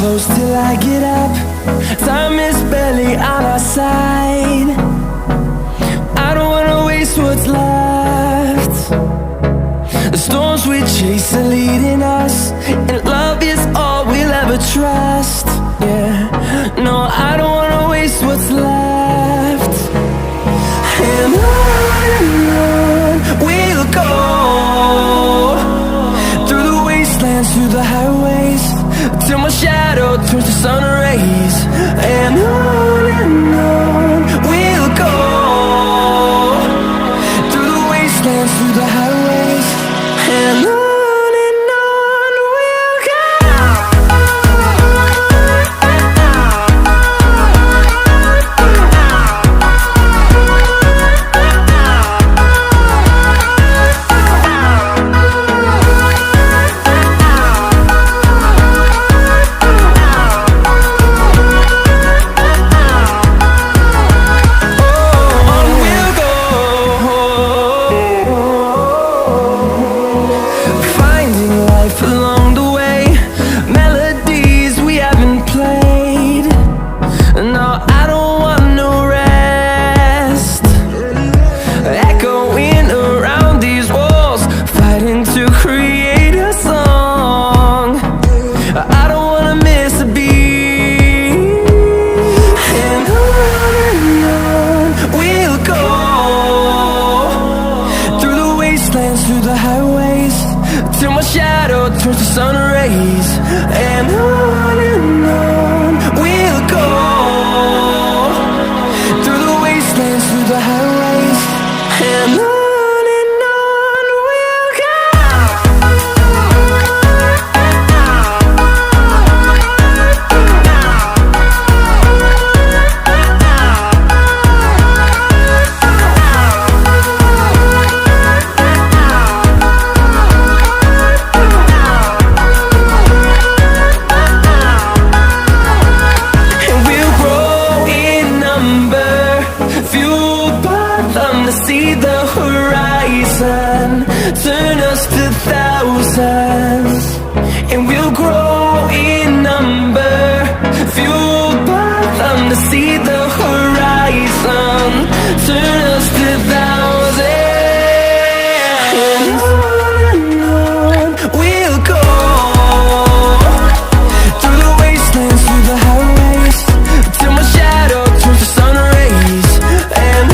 close till I get up. Time is barely on our side. I don't wanna waste what's left. The storms we chase are leading us, and love is all we'll ever trust. Yeah, no, I don't wanna waste what's left. And on we'll go, through the wastelands, through the highways, till my shadow turns to sun rays. And on we'll go, through the wastelands, through the highways, and on we'll go. Through the highways, till my shadow turns to sun rays. And on we'll go, through the wastelands, through the highways, and on we'll go. See the horizon, turn us to thousands, and we'll grow in number, fueled by them. To see the horizon, turn us to thousands, and on we'll go, through the wastelands, through the highways, till my shadow turns to sun rays. And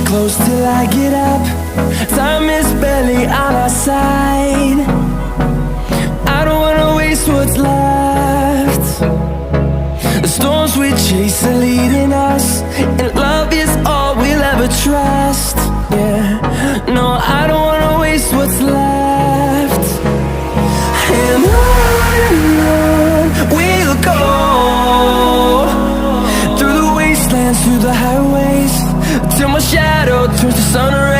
close till I get up. Time is barely on our side. I don't wanna waste what's left. The storms we chase are leading us, and love is all we'll ever trust. Yeah, no, I don't wanna waste what's left. And on we'll go, through the wastelands, through the highways, till my shadow turns to sun rays.